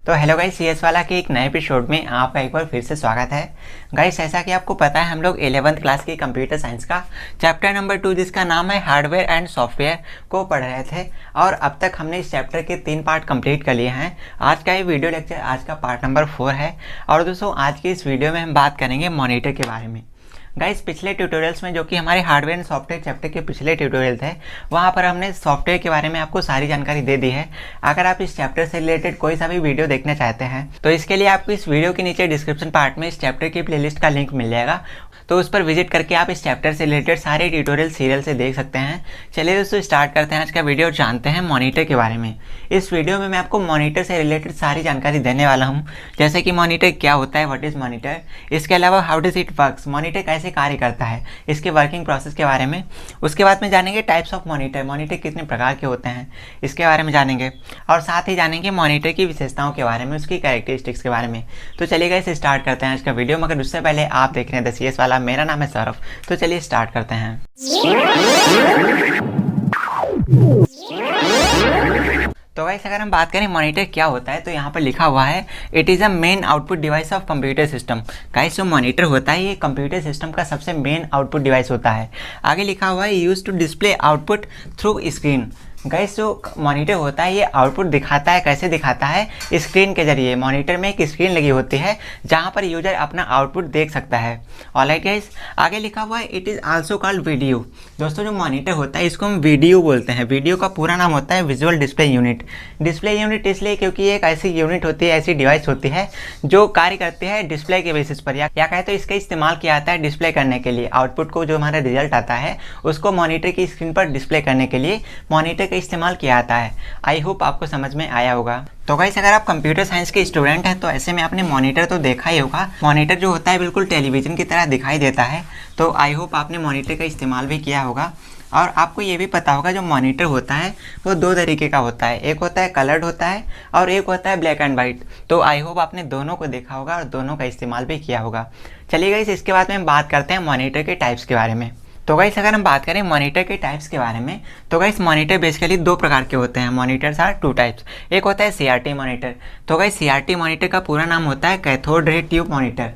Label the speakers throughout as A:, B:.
A: तो hello guys, CS वाला के एक नए एपिसोड में आपका एक बार फिर से स्वागत है। गाइस, जैसा कि आपको पता है हम लोग 11th क्लास की कंप्यूटर साइंस का चैप्टर नंबर 2 जिसका नाम है हार्डवेयर एंड सॉफ्टवेयर को पढ़ रहे थे और अब तक हमने इस चैप्टर के 3 पार्ट कंप्लीट कर लिए हैं। आज का ये वीडियो लेक्चर आज का पार्ट नंबर 4 है और दोस्तों आज की इस वीडियो में हम बात करेंगे मॉनिटर के बारे में। गाइस, पिछले ट्यूटोरियल्स में जो कि हमारे हार्डवेयर एंड सॉफ्टवेयर चैप्टर के पिछले ट्यूटोरियल थे वहाँ पर हमने सॉफ्टवेयर के बारे में आपको सारी जानकारी दे दी है। अगर आप इस चैप्टर से रिलेटेड कोई सा भी वीडियो देखना चाहते हैं तो इसके लिए आपको इस वीडियो के नीचे डिस्क्रिप्शन पार्ट में इस चैप्टर की प्लेलिस्ट का लिंक मिल जाएगा, तो उस पर विजिट करके आप इस चैप्टर से रिलेटेड सारे ट्यूटोरियल सीरियल से देख सकते हैं। चलिए दोस्तों स्टार्ट करते हैं आज का वीडियो और जानते हैं मॉनिटर के बारे में। इस वीडियो में मैं आपको मॉनिटर से रिलेटेड सारी जानकारी देने वाला हूं, जैसे कि मॉनिटर क्या होता है, व्हाट इज मॉनिटर, इसके अलावा how does it works, monitor कैसे कार्य करता है, इसके वर्किंग प्रोसेस के बारे में। उसके बाद में जानेंगे टाइप्स ऑफ मॉनिटर, मॉनिटर कितने प्रकार के होते हैं इसके बारे में जानेंगे और साथ ही जानेंगे मॉनिटर की विशेषताओं के बारे में, उसकी कैरेक्टरिस्टिक्स के बारे में। तो चलिए गाइस स्टार्ट करते हैं आज का वीडियो, मगर उससे पहले आप देख रहे हैं द सीएस वाला, मेरा नाम है सौरभ। तो चलिए स्टार्ट करते हैं। तो गाइस अगर हम बात करें मॉनिटर क्या होता है तो यहाँ पर लिखा हुआ है it is a main output device of computer system. Guys जो मॉनिटर होता है ये कंप्यूटर सिस्टम का सबसे मेन आउटपुट डिवाइस होता है। आगे लिखा हुआ है use to display output through screen. Guys जो मॉनिटर होता है ये आउटपुट दिखाता है, कैसे दिखाता है, स्क्रीन के जरिए। मॉनिटर में एक स्क्रीन लगी होती है जहां पर यूजर अपना आउटपुट देख सकता है। ऑलराइट गाइस, आगे लिखा हुआ है it is also called video. दोस्तों जो मॉनिटर होता है इसको हम वीडियो बोलते हैं। वीडियो का पूरा नाम होता है visual display unit. Display unit इसलिए क्योंकि एक ऐसी यूनिट होती है, ऐसी डिवाइस होती है जो कार्य करती है डिस्प्ले के बेसिस पर, या कहे तो इसका इस्तेमाल किया जाता है डिस्प्ले करने के लिए। आउटपुट को जो हमारा रिजल्ट आता है उसको मॉनिटर की स्क्रीन पर डिस्प्ले करने के लिए मॉनिटर इस्तेमाल किया जाता है। आई होप आपको समझ में आया होगा। तो गाइस अगर आप कंप्यूटर साइंस के स्टूडेंट हैं तो ऐसे में आपने मॉनिटर तो देखा ही होगा। मॉनिटर जो होता है बिल्कुल टेलीविजन की तरह दिखाई देता है, तो आई होप आपने मॉनिटर का इस्तेमाल भी किया होगा। और आपको ये भी पता होगा जो मॉनिटर होता है वो 2 तरीके का होता है, एक होता है कलर्ड होता है और एक होता है ब्लैक एंड वाइट। तो आई होप आपने दोनों को देखा होगा और दोनों का इस्तेमाल भी किया होगा। चलिए गाइस इसके बाद में हम बात करते हैं मॉनिटर के टाइप्स के बारे में। तो गाइस अगर हम बात करें मॉनिटर के टाइप्स के बारे में तो गाइस मॉनिटर बेसिकली 2 प्रकार के होते हैं। Monitors are 2 types. एक होता है सीआरटी मॉनिटर। तो गाइस सीआरटी मॉनिटर का पूरा नाम होता है कैथोड रे ट्यूब मॉनिटर,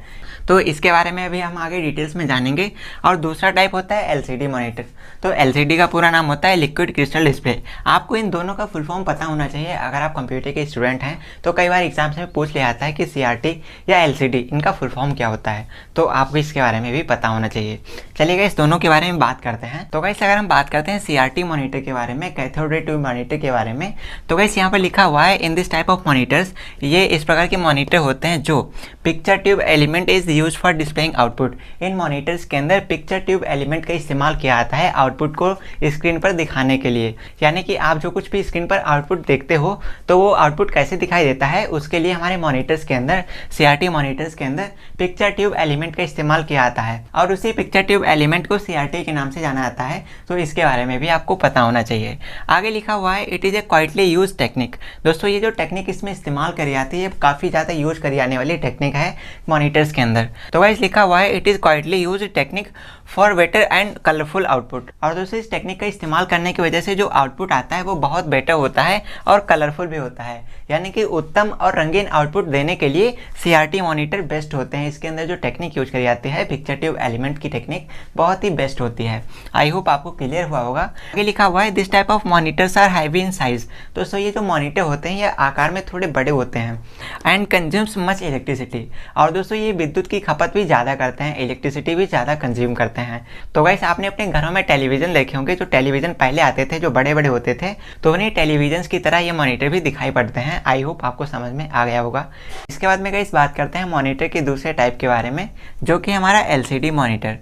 A: तो इसके बारे में अभी हम आगे डिटेल्स में जानेंगे। और दूसरा टाइप होता है एलसीडी मॉनिटर। तो एलसीडी का पूरा नाम होता है लिक्विड क्रिस्टल डिस्प्ले। आपको इन दोनों का फुल फॉर्म पता होना चाहिए। अगर आप कंप्यूटर के स्टूडेंट हैं तो कई बार एग्जाम्स में पूछ लिया जाता है कि सीआरटी या एलसीडी इनका फुल फॉर्म क्या होता है, तो आपको इसके बारे में भी पता होना चाहिए। चलिए इस दोनों के बारे में बात करते हैं। तो गाइस अगर हम बात करते हैं सीआरटी मॉनिटर के बारे में, कैथोड रे ट्यूब मॉनिटर के बारे में, तो गाइस यहाँ पर लिखा हुआ है in this type of monitors, ये इस प्रकार के मॉनिटर होते हैं जो picture tube element is use for displaying output. In monitors के अंदर पिक्चर ट्यूब एलिमेंट का इस्तेमाल किया जाता है आउटपुट को स्क्रीन पर दिखाने के लिए। यानी कि आप जो कुछ भी स्क्रीन पर आउटपुट देखते हो तो वो आउटपुट कैसे दिखाई देता है उसके लिए हमारे मॉनिटर्स के अंदर, सीआरटी मॉनिटर्स के अंदर पिक्चर ट्यूब एलिमेंट का इस्तेमाल किया जाता है और उसी पिक्चर ट्यूब एलिमेंट को सीआरटी के नाम से जाना जाता है। तो इसके बारे में भी आपको पता होना चाहिए। आगे लिखा हुआ है it is a quietly use technique. दोस्तों ये जो टेक्निक इसमें इस्तेमाल करी जाती है काफ़ी ज़्यादा यूज करी जाने वाली टेक्निक है मॉनिटर्स के अंदर। तो गाइस लिखा हुआ है it is quietly use technique for better and colourful output. और दोस्तों इस टेक्निक का इस्तेमाल करने की वजह से जो आउटपुट आता है वो बहुत बेटर होता है और कलरफुल भी होता है। यानी कि उत्तम और रंगीन आउटपुट देने के लिए सीआरटी मॉनिटर बेस्ट होते हैं। इसके अंदर जो टेक्निक यूज करी जाती है पिक्चर ट्यूब एलिमेंट की टेक्निक बहुत ही बेस्ट होती है। आई होप आपको क्लियर हुआ होगा। आगे लिखा हुआ है this type of monitors are heavy in size. दोस्तों ये जो मॉनिटर होते हैं ये आकार में थोड़े बड़े होते हैं एंड कंज्यूम्स मच इलेक्ट्रिसिटी। और दोस्तों ये विद्युत की खपत भी ज़्यादा करते हैं, इलेक्ट्रिसिटी भी ज़्यादा कंज्यूम करते हैं। तो गाइस आपने अपने घरों में टेलीविज़न देखे होंगे, जो टेलीविज़न पहले आते थे जो बड़े बड़े होते थे, तो उन्हें टेलीविजन की तरह ये मॉनिटर भी दिखाई पड़ते हैं। आई होप आपको समझ में आ गया होगा। इसके बाद में गाइस बात करते हैं मॉनिटर के दूसरे टाइप के बारे में जो कि हमारा एलसीडी मॉनिटर।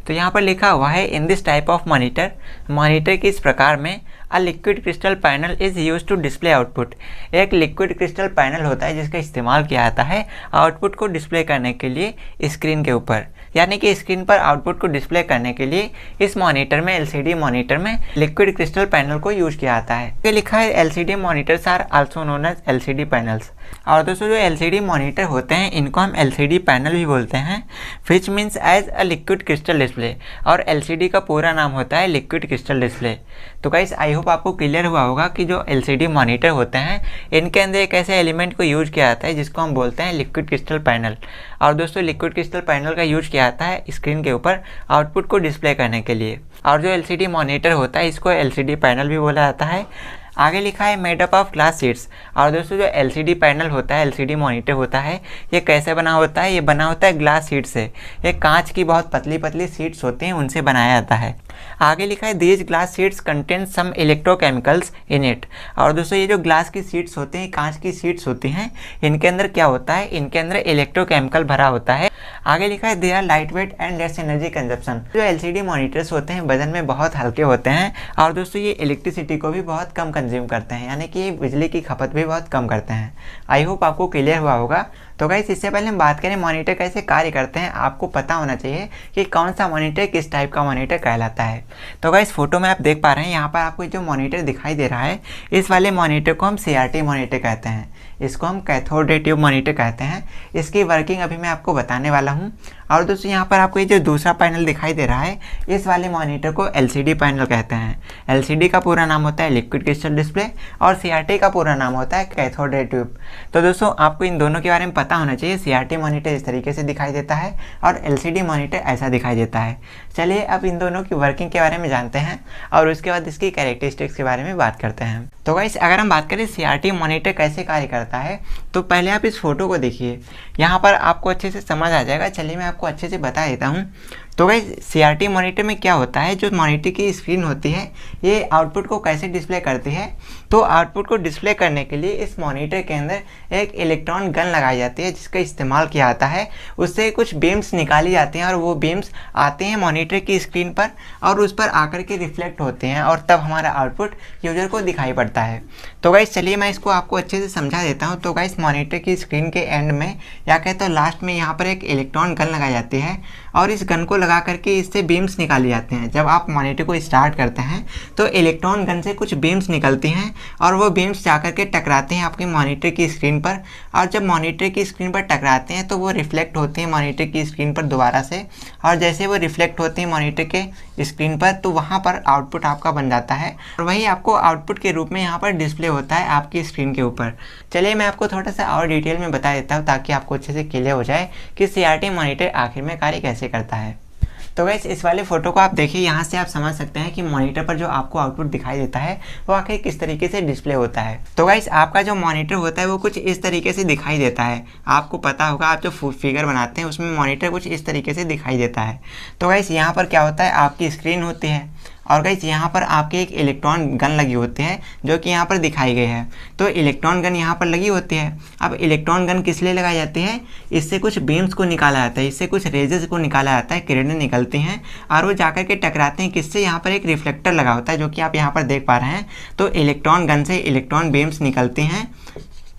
A: तो यहाँ पर लिखा हुआ है in this type of monitor, monitor के इस प्रकार में a liquid crystal panel is use to display output. एक लिक्विड क्रिस्टल पैनल होता है जिसका इस्तेमाल किया जाता है आउटपुट को डिस्प्ले करने के लिए स्क्रीन के ऊपर। यानी कि स्क्रीन पर आउटपुट को डिस्प्ले करने के लिए इस मॉनिटर में, एलसीडी मॉनिटर में लिक्विड क्रिस्टल पैनल को यूज किया जाता है। ये लिखा है LCD monitors are also known as LCD panels. और दोस्तों जो LCD मॉनिटर होते हैं इनको हम LCD पैनल भी बोलते हैं, which means as a liquid crystal display. और LCD का पूरा नाम होता है लिक्विड क्रिस्टल डिस्प्ले। तो गाइस आई होप आपको क्लियर हुआ होगा कि जो LCD मॉनिटर होते हैं इनके अंदर एक ऐसे एलिमेंट को यूज किया जाता है जिसको हम बोलते हैं लिक्विड क्रिस्टल पैनल। और दोस्तों लिक्विड क्रिस्टल पैनल का यूज किया जाता है स्क्रीन के ऊपर आउटपुट को डिस्प्ले करने के लिए। और जो LCD मॉनिटर होता है इसको LCD पैनल भी बोला जाता है। आगे लिखा है made up of glass sheets. और दोस्तों जो LCD पैनल होता है, LCD मॉनिटर होता है, ये कैसे बना होता है? ये बना होता है ग्लास शीट से। ये कांच की बहुत पतली पतली शीट्स होती हैं, उनसे बनाया जाता है। आगे लिखा है these glass sheets contain some electrochemicals in it. और दोस्तों ये जो ग्लास की शीट्स होती हैं, कांच की शीट्स होती हैं, इनके अंदर क्या होता है? इनके अंदर इलेक्ट्रोकेमिकल भरा होता है। आगे लिखा है they are light weight and less energy consumption. जो LCD मॉनिटर्स होते हैं वजन में बहुत हल्के होते हैं और दोस्तों ये इलेक्ट्रिसिटी को भी बहुत कम कंज्यूम करते हैं, यानी कि बिजली की खपत भी बहुत कम करते हैं। आई होप आपको क्लियर हुआ होगा। तो गाइस इससे पहले हम बात करें मॉनिटर कैसे कार्य करते हैं, आपको पता होना चाहिए कि कौन सा मॉनिटर किस टाइप का मॉनिटर कहलाता है। तो गाइस फोटो में आप देख पा रहे हैं, यहाँ पर आपको जो मॉनिटर दिखाई दे रहा है इस वाले मॉनिटर को हम CRT मॉनिटर कहते हैं। इसको हम कैथोड रे ट्यूब मॉनिटर कहते हैं। इसकी वर्किंग अभी मैं आपको बताने वाला हूँ। और दोस्तों यहाँ पर आपको ये जो दूसरा पैनल दिखाई दे रहा है इस वाले मॉनिटर को LCD पैनल कहते हैं। LCD का पूरा नाम होता है लिक्विड क्रिस्टल डिस्प्ले और CRT का पूरा नाम होता है कैथोड रे ट्यूब। तो दोस्तों आपको इन दोनों के बारे में पता होना चाहिए। CRT मॉनिटर इस तरीके से दिखाई देता है और LCD मॉनिटर ऐसा दिखाई देता है। चलिए अब इन दोनों की वर्किंग के बारे में जानते हैं और उसके बाद इसकी कैरेक्टरिस्टिक्स के बारे में बात करते हैं। तो गाइस अगर हम बात करें CRT मॉनिटर कैसे कार्य करता है तो पहले आप इस फोटो को देखिए, यहाँ पर आपको अच्छे से समझ आ जाएगा। चलिए मैं आपको अच्छे से बता देता हूँ। तो गाइस CRT मॉनिटर में क्या होता है, जो मॉनिटर की स्क्रीन होती है ये आउटपुट को कैसे डिस्प्ले करती है। तो आउटपुट को डिस्प्ले करने के लिए इस मॉनिटर के अंदर एक इलेक्ट्रॉन गन लगाई जाती है जिसका इस्तेमाल किया जाता है। उससे कुछ बीम्स निकाली जाती हैं और वो बीम्स आते हैं मॉनिटर की स्क्रीन पर और उस पर आकर के रिफ्लेक्ट होते हैं और तब हमारा आउटपुट यूजर को दिखाई पड़ता है। तो गाइस चलिए मैं इसको आपको अच्छे से समझा देता हूँ। तो गाइस मॉनिटर की स्क्रीन के एंड में या कहते हैं लास्ट में यहाँ पर एक इलेक्ट्रॉन गन लगाई जाती है और इस गन को लगा करके इससे बीम्स निकाली जाते हैं। जब आप मॉनिटर को स्टार्ट करते हैं तो इलेक्ट्रॉन गन से कुछ बीम्स निकलती हैं और वो बीम्स जाकर के टकराते हैं आपकी मॉनिटर की स्क्रीन पर। और जब मॉनिटर की स्क्रीन पर टकराते हैं तो वो रिफ्लेक्ट होते हैं मॉनिटर की स्क्रीन पर दोबारा से, और जैसे वो रिफ्लेक्ट होते हैं मॉनिटर के स्क्रीन पर तो वहाँ पर आउटपुट आपका बन जाता है और वही आपको आउटपुट के रूप में यहाँ पर डिस्प्ले होता है आपकी स्क्रीन के ऊपर। चलिए मैं आपको थोड़ा सा और डिटेल में बता देता हूँ ताकि आपको अच्छे से क्लियर हो जाए कि CRT मॉनिटर आखिर में कार्य कैसे करता है। तो गाइस इस वाले फोटो को आप देखिए, यहाँ से आप समझ सकते हैं कि मॉनिटर पर जो आपको आउटपुट दिखाई देता है वो आखिर किस तरीके से डिस्प्ले होता है। तो गाइस आपका जो मॉनिटर होता है वो कुछ इस तरीके से दिखाई देता है। आपको पता होगा आप जो फिगर बनाते हैं उसमें मॉनिटर कुछ इस तरीके से दिखाई देता है। तो गाइस यहाँ पर क्या होता है, आपकी स्क्रीन होती है और गाइस यहाँ पर आपके एक इलेक्ट्रॉन गन लगी होती है जो कि यहाँ पर दिखाई गई है। तो इलेक्ट्रॉन गन यहाँ पर लगी होती है। अब इलेक्ट्रॉन गन किस लिए लगाई जाती है, इससे कुछ बीम्स को निकाला जाता है, इससे कुछ रेजेस को निकाला जाता है, किरणें निकलती हैं और वो जाकर के टकराते हैं किससे, यहाँ पर एक रिफ्लेक्टर लगा होता है जो कि आप यहाँ पर देख पा रहे हैं। तो इलेक्ट्रॉन गन से इलेक्ट्रॉन बीम्स निकलती हैं,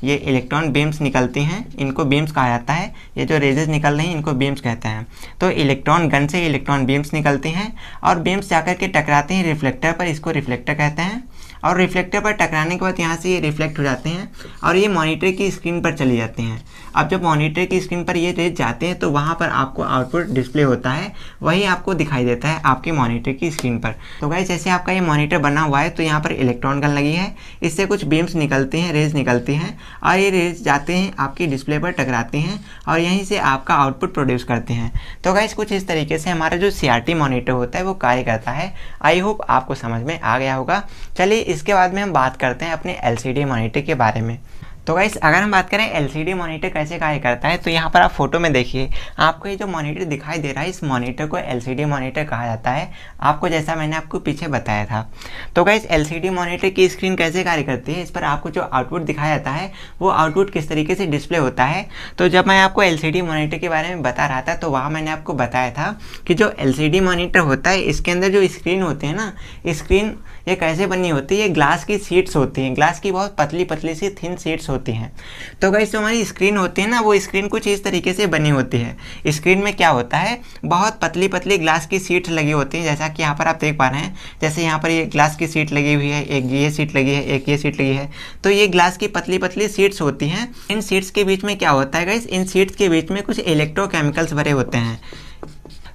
A: ये इलेक्ट्रॉन बीम्स निकलती हैं, इनको बीम्स कहा जाता है। ये जो रेजेस निकल रही हैं इनको बीम्स कहते हैं। तो इलेक्ट्रॉन गन से इलेक्ट्रॉन बीम्स निकलती हैं और बीम्स जाकर के टकराते हैं रिफ्लेक्टर पर, इसको रिफ्लेक्टर कहते हैं। और रिफ्लेक्टर पर टकराने के बाद यहाँ से ये रिफ्लेक्ट हो जाते हैं और ये मॉनिटर की स्क्रीन पर चली जाती हैं। अब जब मॉनिटर की स्क्रीन पर ये रेज जाते हैं तो वहाँ पर आपको आउटपुट डिस्प्ले होता है, वही आपको दिखाई देता है आपके मॉनिटर की स्क्रीन पर। तो गाइस जैसे आपका ये मॉनिटर बना हुआ है तो यहाँ पर इलेक्ट्रॉन गन लगी है, इससे कुछ बीम्स निकलती हैं, रेज निकलती हैं और ये रेज जाते हैं आपकी डिस्प्ले पर टकराती हैं और यहीं से आपका आउटपुट प्रोड्यूस करते हैं। तो गाइस कुछ इस तरीके से हमारा जो CRT मॉनिटर होता है वो कार्य करता है। आई होप आपको समझ में आ गया होगा। चलिए इसके बाद में हम बात करते हैं अपने LCD मॉनिटर के बारे में। तो गाइस अगर हम बात करें LCD मॉनिटर कैसे कार्य करता है तो यहाँ पर आप फोटो में देखिए, आपको ये जो मॉनिटर दिखाई दे रहा है इस मॉनिटर को LCD मॉनिटर कहा जाता है, आपको जैसा मैंने आपको पीछे बताया था। तो गाइस LCD मॉनिटर की स्क्रीन कैसे कार्य करती है, इस पर आपको जो आउटपुट दिखाया जाता है वो आउटपुट किस तरीके से डिस्प्ले होता है। तो जब मैं आपको LCD मॉनिटर के बारे में बता रहा था तो वहाँ मैंने आपको बताया था कि जो LCD मॉनिटर होता है इसके अंदर जो स्क्रीन होती है ना, स्क्रीन ये कैसे बनी होती है, ये ग्लास की शीट्स होती हैं, ग्लास की बहुत पतली पतली सी थिन शीट्स होती हैं। तो गाइस जो हमारी स्क्रीन होती है ना, वो स्क्रीन कुछ इस तरीके से बनी होती है। स्क्रीन में क्या होता है, बहुत पतली पतली ग्लास की शीट्स लगी होती हैं, जैसा कि यहाँ पर आप देख पा रहे हैं। जैसे यहाँ पर ये ग्लास की शीट लगी हुई है, एक ये शीट लगी है, एक ये शीट लगी है। तो ये ग्लास की पतली पतली शीट्स होती हैं। इन शीट्स के बीच में क्या होता है गाइस, इन शीट्स के बीच में कुछ इलेक्ट्रोकेमिकल्स भरे होते हैं।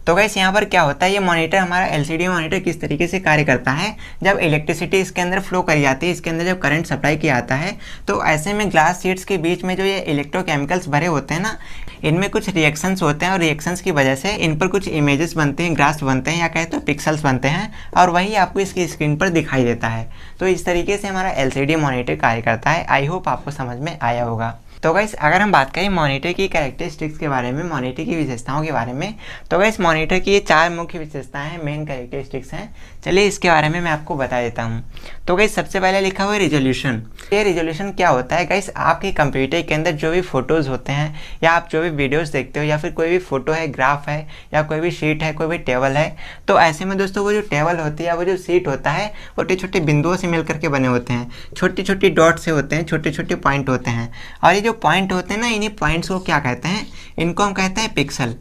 A: तो गाइस यहाँ पर क्या होता है, ये मॉनिटर हमारा एलसीडी मॉनिटर किस तरीके से कार्य करता है, जब इलेक्ट्रिसिटी इसके अंदर फ्लो करी जाती है, इसके अंदर जब करंट सप्लाई किया जाता है, तो ऐसे में ग्लास शीट्स के बीच में जो ये इलेक्ट्रोकेमिकल्स भरे होते हैं ना, इनमें कुछ रिएक्शंस होते हैं और रिएक्शंस की वजह से इन पर कुछ इमेजेस बनते हैं, ग्राफ्स बनते हैं, या कहे तो पिक्सल्स बनते हैं, और वही आपको इसकी स्क्रीन पर दिखाई देता है। तो इस तरीके से हमारा एलसीडी मॉनिटर कार्य करता है। आई होप आपको समझ में आया होगा। तो गाइस अगर हम बात करें मॉनिटर की कैरेक्टरिस्टिक्स के बारे में, मॉनिटर की विशेषताओं के बारे में, तो गाइस मॉनिटर की ये 4 मुख्य विशेषताएं हैं, मेन कैरेक्टरिस्टिक्स हैं। चलिए इसके बारे में मैं आपको बता देता हूँ। तो गाइस सबसे पहले लिखा हुआ है रिजोल्यूशन। ये रिजोल्यूशन क्या होता है गाइस, आपके कंप्यूटर के अंदर जो भी फोटोज़ होते हैं, या आप जो भी वीडियोज़ देखते हो, या फिर कोई भी फोटो है, ग्राफ है, या कोई भी शीट है, कोई भी टेबल है, तो ऐसे में दोस्तों वो जो टेबल होती है, वो जो शीट होता है, छोटे छोटे बिंदुओं से मिल करके बने होते हैं, छोटी छोटी डॉट से होते हैं, छोटे छोटे पॉइंट होते हैं। और ये जो पॉइंट होते हैं ना, इन्हीं पॉइंट्स को क्या कहते हैं, इनको हम कहते हैं पिक्सल।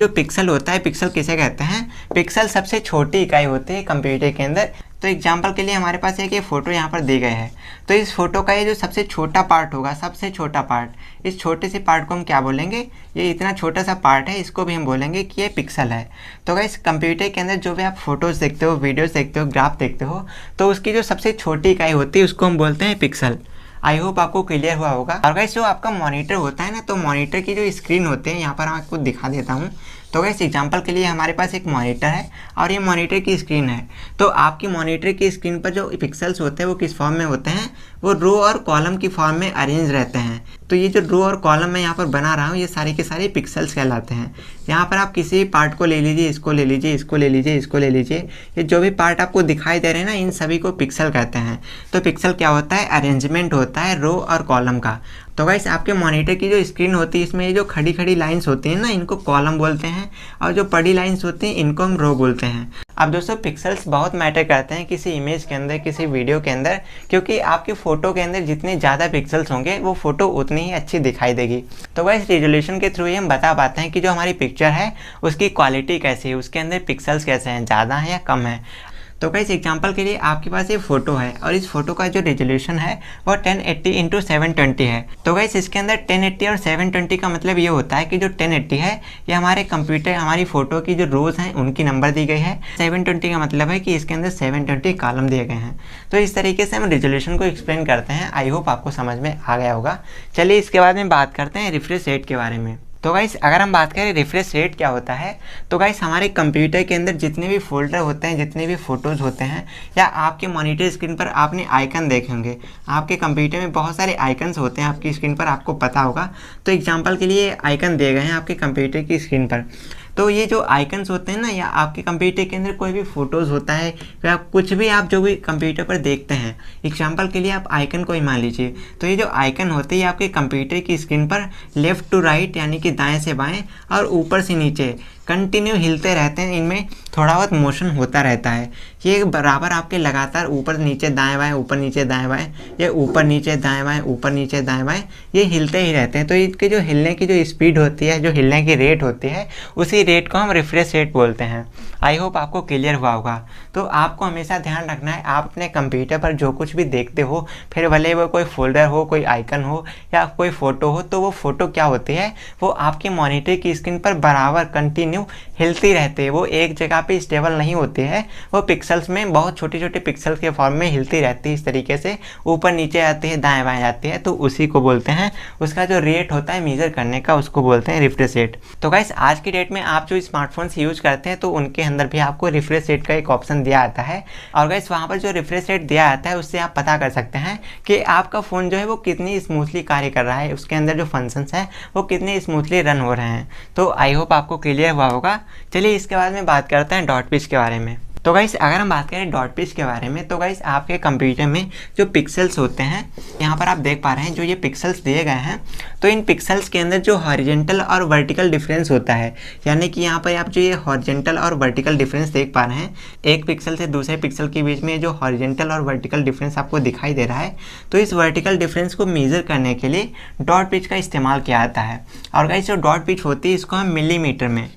A: जो पिक्सल होता है, पिक्सल किसे कहते हैं, पिक्सल सबसे छोटी इकाई होती है कंप्यूटर के अंदर। तो एग्जांपल के लिए हमारे पास एक ये फोटो यहाँ पर दी गई है, तो इस फोटो का ये जो सबसे छोटा पार्ट होगा, सबसे छोटा पार्ट, इस छोटे से पार्ट को हम क्या बोलेंगे, ये इतना छोटा सा पार्ट है, इसको भी हम बोलेंगे कि ये पिक्सल है। तो गाइस कंप्यूटर के अंदर जो भी आप फोटोज़ देखते हो, वीडियोज़ देखते हो, ग्राफ देखते हो, तो उसकी जो सबसे छोटी इकाई होती है उसको हम बोलते हैं पिक्सल। आई होप आपको क्लियर हुआ होगा। और गाइस जो आपका मॉनिटर होता है ना, तो मॉनिटर की जो स्क्रीन होती है, यहाँ पर मैं आपको दिखा देता हूँ। तो गाइस एग्जांपल के लिए हमारे पास एक मॉनिटर है और ये मॉनिटर की स्क्रीन है। तो आपकी मॉनिटर की स्क्रीन पर जो पिक्सल्स होते हैं वो किस फॉर्म में होते हैं, वो रो और कॉलम की फॉर्म में अरेंज रहते हैं। तो ये जो रो और कॉलम मैं यहाँ पर बना रहा हूँ, ये सारे के सारे पिक्सल्स कहलाते हैं। यहाँ पर आप किसी भी पार्ट को ले लीजिए, इसको ले लीजिए, इसको ले लीजिए, इसको ले लीजिए, ये जो भी पार्ट आपको दिखाई दे रहे हैं ना, इन सभी को पिक्सल कहते हैं। तो पिक्सल क्या होता है, अरेंजमेंट होता है रो और कॉलम का। तो गाइस आपके मॉनिटर की जो स्क्रीन होती है, इसमें ये जो खड़ी खड़ी लाइंस होती हैं ना, इनको कॉलम बोलते हैं, और जो बड़ी लाइंस होती हैं इनको हम रो बोलते हैं। अब दोस्तों पिक्सल्स बहुत मैटर करते हैं किसी इमेज के अंदर, किसी वीडियो के अंदर, क्योंकि आपकी फ़ोटो के अंदर जितने ज़्यादा पिक्सल्स होंगे वो फ़ोटो उतनी ही अच्छी दिखाई देगी। तो गाइस रेजोल्यूशन के थ्रू ही हम बता पाते हैं कि जो हमारी पिक्चर है उसकी क्वालिटी कैसी है, उसके अंदर पिक्सल्स कैसे हैं, ज़्यादा हैं या कम है। तो गाइस एग्जांपल के लिए आपके पास ये फोटो है और इस फोटो का जो रेजोल्यूशन है वो 1080 × 720 है। तो गाइस इसके अंदर 1080 और 720 का मतलब ये होता है कि जो 1080 है ये हमारे कंप्यूटर, हमारी फ़ोटो की जो रोज़ हैं उनकी नंबर दी गई है। 720 का मतलब है कि इसके अंदर 720 कॉलम दिए गए हैं। तो इस तरीके से हम रेजोल्यूशन को एक्सप्लेन करते हैं। आई होप आपको समझ में आ गया होगा। चलिए इसके बाद में बात करते हैं रिफ्रेश रेट के बारे में। तो गाइस अगर हम बात करें रिफ्रेश रेट क्या होता है, तो गाइस हमारे कंप्यूटर के अंदर जितने भी फोल्डर होते हैं, जितने भी फ़ोटोज़ होते हैं, या आपके मॉनिटर स्क्रीन पर आपने आइकन देखे होंगे, आपके कंप्यूटर में बहुत सारे आइकन्स होते हैं आपकी स्क्रीन पर, आपको पता होगा। तो एग्जांपल के लिए आइकन दिए गए हैं आपके कंप्यूटर की स्क्रीन पर। तो ये जो आइकन्स होते हैं ना, या आपके कंप्यूटर के अंदर कोई भी फ़ोटोज़ होता है, या कुछ भी आप जो भी कंप्यूटर पर देखते हैं, एग्जांपल के लिए आप आइकन को ही मान लीजिए। तो ये जो आइकन होते हैं आपके कंप्यूटर की स्क्रीन पर लेफ़्ट टू राइट यानी कि दाएं से बाएं और ऊपर से नीचे कंटिन्यू हिलते रहते हैं, इनमें थोड़ा बहुत मोशन होता रहता है। ये बराबर आपके लगातार ऊपर नीचे दाएं बाएं, ऊपर नीचे दाएं बाएं, ये ऊपर नीचे दाएं बाएं, ऊपर नीचे दाएं बाएं, ये हिलते ही रहते हैं। तो इसके जो हिलने की जो स्पीड होती है, जो हिलने की रेट होती है, उसी रेट को हम रिफ्रेश रेट बोलते हैं। आई होप आपको क्लियर हुआ होगा। तो आपको हमेशा ध्यान रखना है, आप अपने कंप्यूटर पर जो कुछ भी देखते हो, फिर भले वो कोई फोल्डर हो, कोई आइकन हो या कोई फ़ोटो हो, तो वो फ़ोटो क्या होती है, वो आपके मॉनिटर की स्क्रीन पर बराबर कंटिन्यू हिलती रहती है। वो एक जगह पे स्टेबल नहीं होती है, वो पिक्सल्स में बहुत छोटे छोटे पिक्सल्स के फॉर्म में हिलती रहती है। इस तरीके से ऊपर नीचे आती है, दाएं बाएं जाती है, तो उसी को बोलते हैं, उसका जो रेट होता है मेजर करने का, उसको बोलते हैं रिफ्रेश रेट। तो गाइस आज की डेट में आप जो स्मार्टफोन्स यूज करते हैं, तो उनके अंदर भी आपको रिफ्रेश रेट का एक ऑप्शन दिया आता है। और गाइस वहाँ पर जो रिफ्रेश रेट दिया आता है, उससे आप पता कर सकते हैं कि आपका फ़ोन जो है वो कितनी स्मूथली कार्य कर रहा है, उसके अंदर जो फंक्शंस हैं वो कितने स्मूथली रन हो रहे हैं। तो आई होप आपको क्लियर हुआ होगा। चलिए इसके बाद में बात करते हैं डॉट पिच के बारे में। तो गाइस अगर हम बात करें डॉट पिच के बारे में, तो गाइस आपके कंप्यूटर में जो पिक्सल्स होते हैं, यहाँ पर आप देख पा रहे हैं जो ये पिक्सल्स दिए गए हैं, तो इन पिक्सल्स के अंदर जो हॉरिजेंटल और वर्टिकल डिफरेंस होता है, यानी कि यहाँ पर आप जो ये हॉरिजेंटल और वर्टिकल डिफरेंस देख पा रहे हैं, एक पिक्सल से दूसरे पिक्सल के बीच में जो हॉरिजेंटल और वर्टिकल डिफरेंस आपको दिखाई दे रहा है, तो इस वर्टिकल डिफरेंस को मेज़र करने के लिए डॉट पिच का इस्तेमाल किया जाता है। और गाइस जो डॉट पिच होती है इसको हम मिलीमीटर में,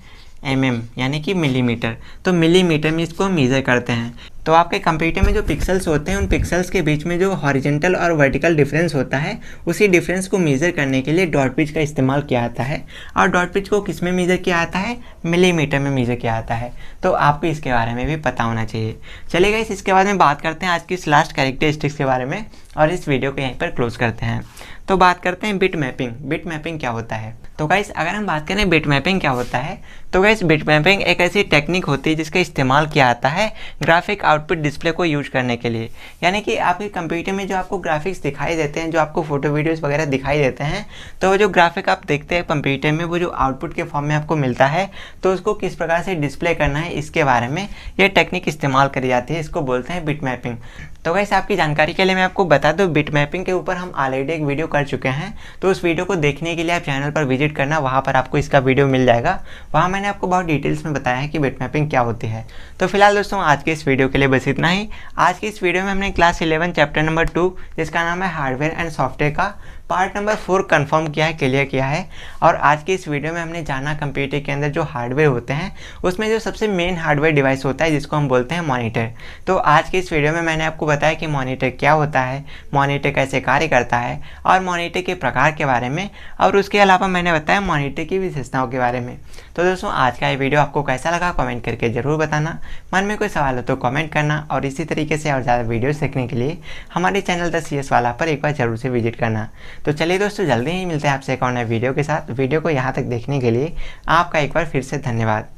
A: यानी कि मिलीमीटर, तो मिलीमीटर में इसको मेज़र करते हैं। तो आपके कंप्यूटर में जो पिक्सल्स होते हैं उन पिक्सल्स के बीच में जो हॉरिजेंटल और वर्टिकल डिफरेंस होता है उसी डिफरेंस को मेज़र करने के लिए डॉट पिच का इस्तेमाल किया जाता है। और डॉट पिच को किस में मेज़र किया जाता है? मिलीमीटर में मेज़र किया जाता है। तो आपको इसके बारे में भी पता होना चाहिए। चलिए गाइस, इसके बाद में बात करते हैं आज की इस लास्ट कैरेक्टरिस्टिक्स के बारे में और इस वीडियो को यहीं पर क्लोज करते हैं। तो बात करते हैं बिट मैपिंग। बिट मैपिंग क्या होता है? तो गाइस अगर हम बात करें बिट मैपिंग क्या होता है, तो गाइस बिट मैपिंग एक ऐसी टेक्निक होती है जिसका इस्तेमाल किया जाता है ग्राफिक आउटपुट डिस्प्ले को यूज करने के लिए। यानी कि आपके कंप्यूटर में जो आपको ग्राफिक्स दिखाई देते हैं, जो आपको फोटो वीडियोस वगैरह दिखाई देते हैं, तो जो ग्राफिक आप देखते हैं कंप्यूटर में, वो जो आउटपुट के फॉर्म में आपको मिलता है, तो उसको किस प्रकार से डिस्प्ले करना है इसके बारे में ये टेक्निक इस्तेमाल करी जाती है। इसको बोलते हैं बिट मैपिंग। तो गाइस आपकी जानकारी के लिए मैं आपको बता दूं, बिट मैपिंग के ऊपर हम ऑलरेडी एक वीडियो कर चुके हैं, तो उस वीडियो को देखने के लिए आप चैनल पर विजिट करना, वहाँ पर आपको इसका वीडियो मिल जाएगा। वहाँ मैंने आपको बहुत डिटेल्स में बताया है कि बिट मैपिंग क्या होती है। तो फिलहाल दोस्तों आज के इस वीडियो के लिए बस इतना ही। आज की इस वीडियो में हमने क्लास 11 चैप्टर नंबर 2 जिसका नाम है हार्डवेयर एंड सॉफ्टवेयर का पार्ट नंबर 4 कंफर्म किया है, क्लियर किया है। और आज की इस वीडियो में हमने जाना कंप्यूटर के अंदर जो हार्डवेयर होते हैं उसमें जो सबसे मेन हार्डवेयर डिवाइस होता है जिसको हम बोलते हैं मॉनिटर। तो आज की इस वीडियो में मैंने आपको बताया कि मॉनिटर क्या होता है, मॉनिटर कैसे कार्य करता है और मॉनिटर के प्रकार के बारे में, और उसके अलावा मैंने बताया मॉनिटर की विशेषताओं के बारे में। तो दोस्तों आज का ये वीडियो आपको कैसा लगा कमेंट करके ज़रूर बताना। मन में कोई सवाल हो तो कमेंट करना, और इसी तरीके से और ज़्यादा वीडियो सीखने के लिए हमारे चैनल द CS वाला पर एक बार जरूर से विजिट करना। तो चलिए दोस्तों जल्दी ही मिलते हैं आपसे एक और नए वीडियो के साथ। वीडियो को यहाँ तक देखने के लिए आपका एक बार फिर से धन्यवाद।